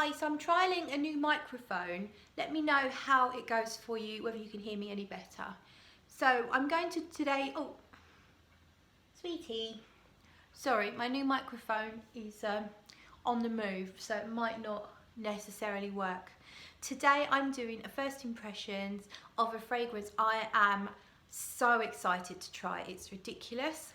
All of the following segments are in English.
Hi, so I'm trialling a new microphone. Let me know how it goes for you, whether you can hear me any better. So I'm going to today, oh, sweetie. Sorry, my new microphone is on the move, so it might not necessarily work. Today I'm doing a first impressions of a fragrance I am so excited to try. It's ridiculous.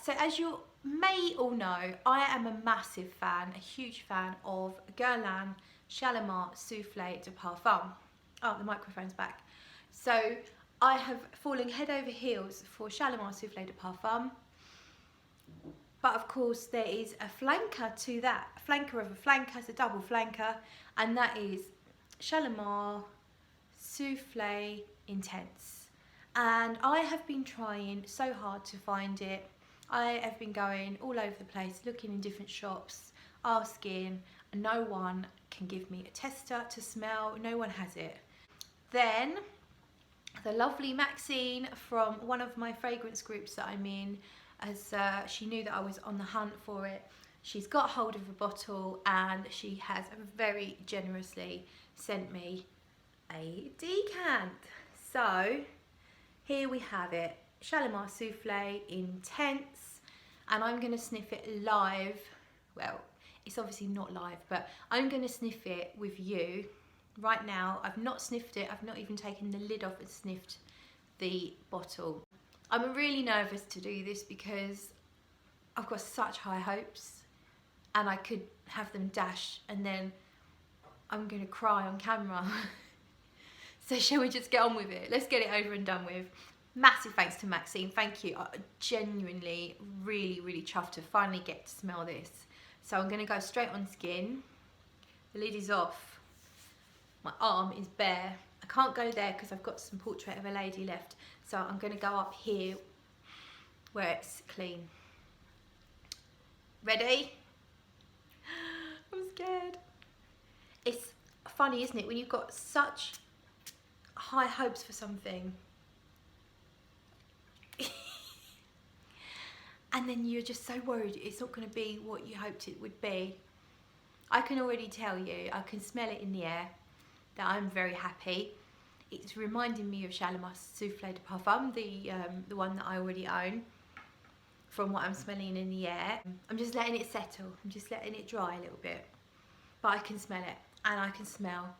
So as you may all know, I am a massive fan, a huge fan of Guerlain Shalimar Souffle de Parfum. Oh, the microphone's back. So I have fallen head over heels for Shalimar Souffle de Parfum. But of course there is a flanker to that, a flanker of a flanker, it's a double flanker, and that is Shalimar Souffle Intense. And I have been trying so hard to find it. I have been going all over the place, looking in different shops, asking, and no one can give me a tester to smell, no one has it. Then the lovely Maxine from one of my fragrance groups that I'm in, as she knew that I was on the hunt for it, she's got hold of a bottle and she has very generously sent me a decant. So here we have it, Shalimar Souffle Intense, and I'm going to sniff it live. Well, it's obviously not live, but I'm going to sniff it with you right now. I've not sniffed it, I've not even taken the lid off and sniffed the bottle. I'm really nervous to do this because I've got such high hopes and I could have them dashed and then I'm going to cry on camera. So shall we just get on with it? Let's get it over and done with. Massive thanks to Maxine, thank you. I'm genuinely really chuffed to finally get to smell this. So I'm going to go straight on skin. The lid is off. My arm is bare. I can't go there because I've got some portrait of a lady left. So I'm going to go up here where it's clean. Ready? I'm scared. It's funny, isn't it, when you've got such high hopes for something and then you're just so worried it's not going to be what you hoped it would be. I can already tell you, I can smell it in the air, that I'm very happy. It's reminding me of Shalimar Souffle de Parfum, the one that I already own, from what I'm smelling in the air. I'm just letting it settle, I'm just letting it dry a little bit. But I can smell it, and I can smell.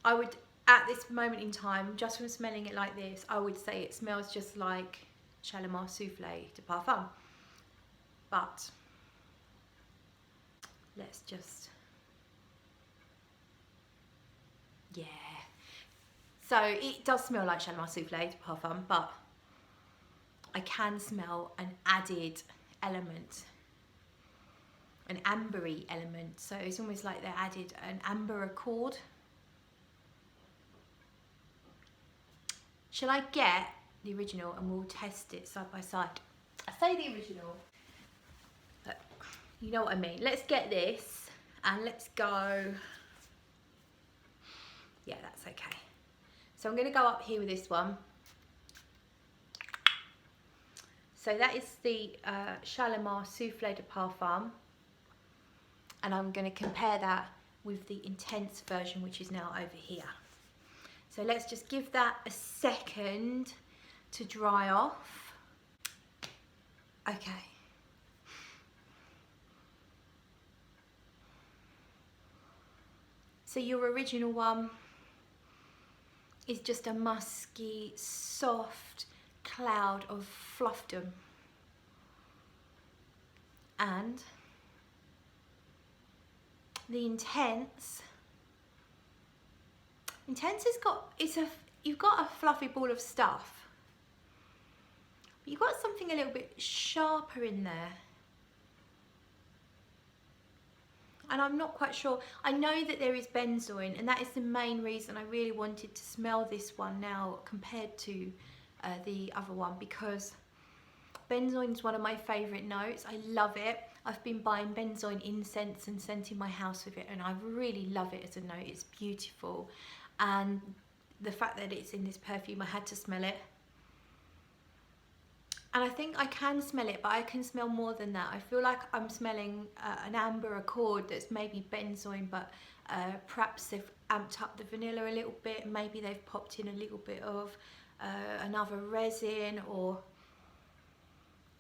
I would, at this moment in time, just from smelling it like this, I would say it smells just like Shalimar Souffle de Parfum. But let's just, yeah. So it does smell like Shalimar Souffle de Parfum, but I can smell an added element, an ambery element. So it's almost like they added an amber accord. Shall I get the original and we'll test it side by side? I say the original, but you know what I mean. Let's get this and let's go. Yeah, that's okay. So I'm going to go up here with this one. So that is the Shalimar Souffle de Parfum. And I'm going to compare that with the Intense version, which is now over here. So let's just give that a second to dry off. Okay. So your original one is just a musky, soft cloud of fluffdom. And the Intense has got, you've got a fluffy ball of stuff, but you've got something a little bit sharper in there. And I'm not quite sure. I know that there is benzoin, and that is the main reason I really wanted to smell this one now compared to the other one, because benzoin is one of my favourite notes. I love it. I've been buying benzoin incense and scenting my house with it, and I really love it as a note. It's beautiful. And the fact that it's in this perfume, I had to smell it. And I think I can smell it, but I can smell more than that. I feel like I'm smelling an amber accord that's maybe benzoin, but perhaps they've amped up the vanilla a little bit. Maybe they've popped in a little bit of another resin or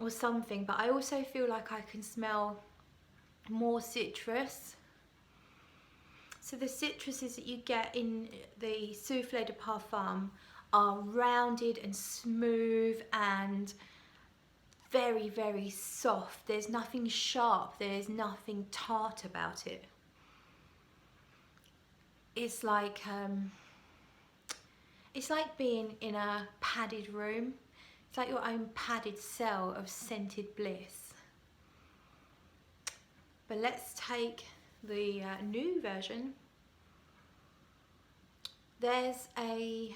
something. But I also feel like I can smell more citrus. So the citruses that you get in the Souffle de Parfum are rounded and smooth and very, very soft. There's nothing sharp, there's nothing tart about it. It's like being in a padded room. It's like your own padded cell of scented bliss. But let's take the new version. There's a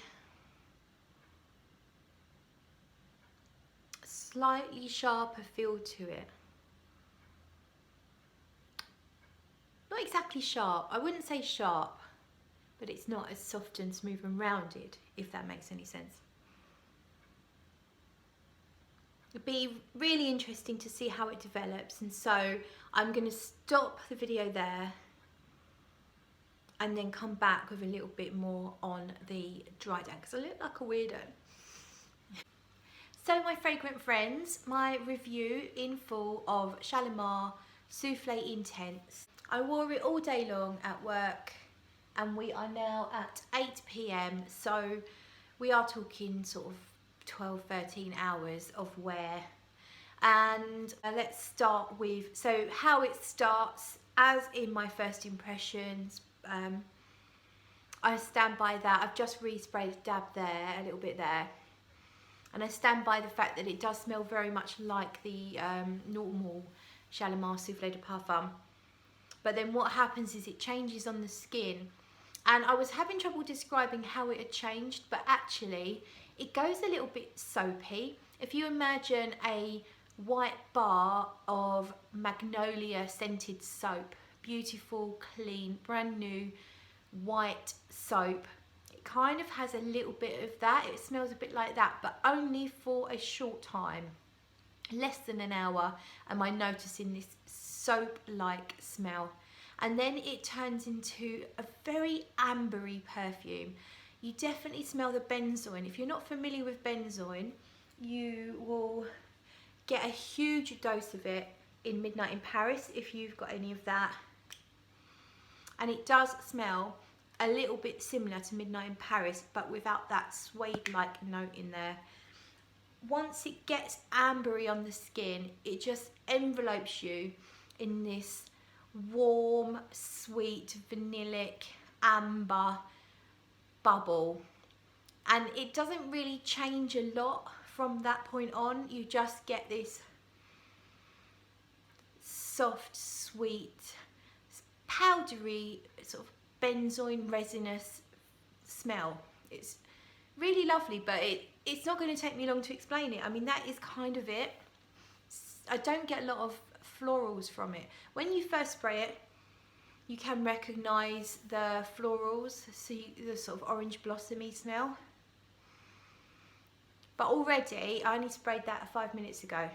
slightly sharper feel to it. Not exactly sharp, I wouldn't say sharp, but it's not as soft and smooth and rounded, if that makes any sense. It'd be really interesting to see how it develops, and so I'm going to stop the video there and then come back with a little bit more on the dry down, because I look like a weirdo. So my fragrant friends, my review in full of Shalimar Souffle Intense. I wore it all day long at work, and we are now at 8 p.m, so we are talking sort of 12-13 hours of wear. And let's start with, so how it starts, as in my first impressions, I stand by that. I've just resprayed a dab there, a little bit there. And I stand by the fact that it does smell very much like the normal Shalimar Souffle de Parfum. But then what happens is it changes on the skin. And I was having trouble describing how it had changed, but actually it goes a little bit soapy. If you imagine a white bar of magnolia scented soap, beautiful, clean, brand new white soap, kind of has a little bit of that. It smells a bit like that, but only for a short time, less than an hour, am I noticing this soap-like smell. And then it turns into a very ambery perfume. You definitely smell the benzoin. If you're not familiar with benzoin, you will get a huge dose of it in Midnight in Paris if you've got any of that. And it does smell a little bit similar to Midnight in Paris, but without that suede-like note in there. Once it gets ambery on the skin, it just envelopes you in this warm, sweet, vanillic, amber bubble. And it doesn't really change a lot from that point on. You just get this soft, sweet, powdery, sort of benzoin resinous smell. It's really lovely, but it's not going to take me long to explain it. I mean, that is kind of it. I don't get a lot of florals from it. When you first spray it, you can recognise the florals, so the sort of orange blossomy smell. But already, I only sprayed that 5 minutes ago.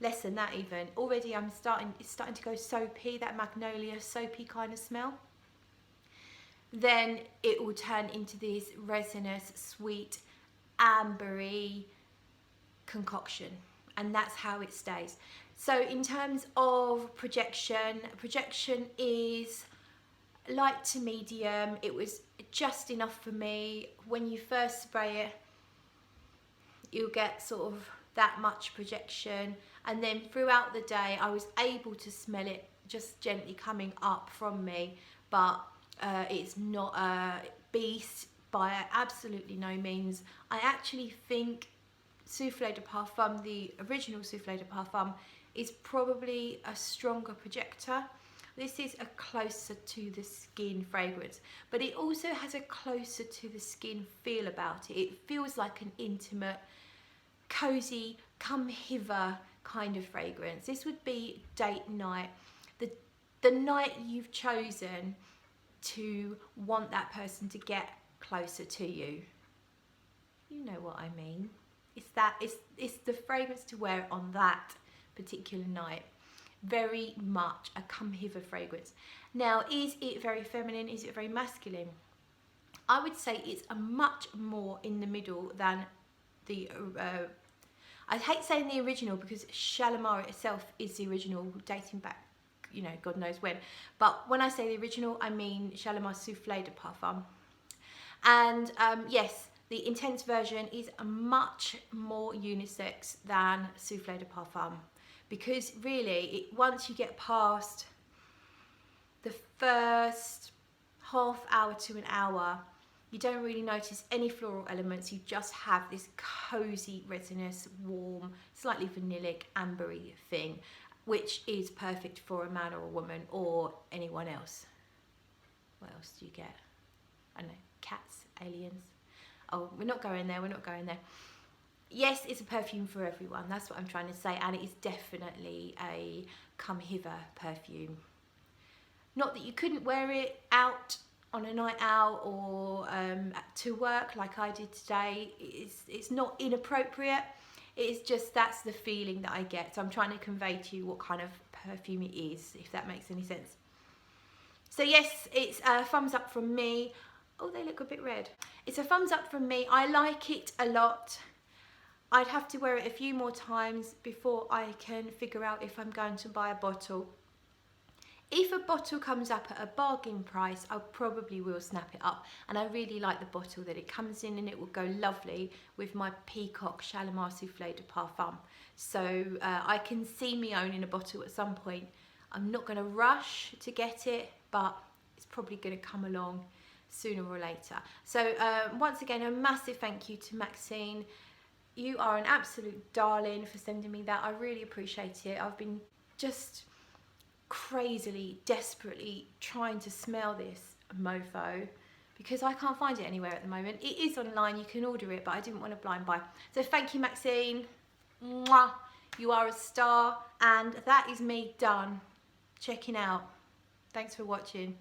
Less than that even. Already it's starting to go soapy, that magnolia soapy kind of smell. Then it will turn into this resinous, sweet, ambery concoction. And that's how it stays. So in terms of projection is light to medium. It was just enough for me. When you first spray it, you'll get sort of that much projection. And then throughout the day, I was able to smell it just gently coming up from me. But it's not a beast by absolutely no means. I actually think Souffle de Parfum, the original Souffle de Parfum, is probably a stronger projector. This is a closer to the skin fragrance, but it also has a closer to the skin feel about it. It feels like an intimate, cozy, come hither kind of fragrance. This would be date night, the night you've chosen to want that person to get closer to you. You know what I mean. It's the fragrance to wear on that particular night. Very much a come hither fragrance. Now, is it very feminine? Is it very masculine? I would say it's a much more in the middle than the I hate saying the original because Shalimar itself is the original, dating back, you know, God knows when. But when I say the original, I mean Shalimar Souffle de Parfum. And yes, the intense version is much more unisex than Souffle de Parfum, because really, once you get past the first half hour to an hour, you don't really notice any floral elements. You just have this cozy, resinous, warm, slightly vanillic, ambery thing, which is perfect for a man or a woman or anyone else. What else do you get? I don't know, cats, aliens. Oh, we're not going there, we're not going there. Yes, it's a perfume for everyone. That's what I'm trying to say. And it is definitely a come hither perfume. Not that you couldn't wear it out on a night out or to work like I did today. It's not inappropriate. It's just that's the feeling that I get. So I'm trying to convey to you what kind of perfume it is, if that makes any sense. So yes, it's a thumbs up from me. Oh, they look a bit red. It's a thumbs up from me. I like it a lot. I'd have to wear it a few more times before I can figure out if I'm going to buy a bottle. If a bottle comes up at a bargain price, I probably will snap it up. And I really like the bottle that it comes in, and it will go lovely with my Peacock Shalimar Souffle de Parfum. So I can see me owning a bottle at some point. I'm not going to rush to get it, but it's probably going to come along sooner or later. So once again, a massive thank you to Maxine. You are an absolute darling for sending me that. I really appreciate it. I've been just crazily, desperately trying to smell this mofo because I can't find it anywhere at the moment. It is online, you can order it, but I didn't want to blind buy. So thank you, Maxine. Mwah. You are a star, and that is me done checking out. Thanks for watching.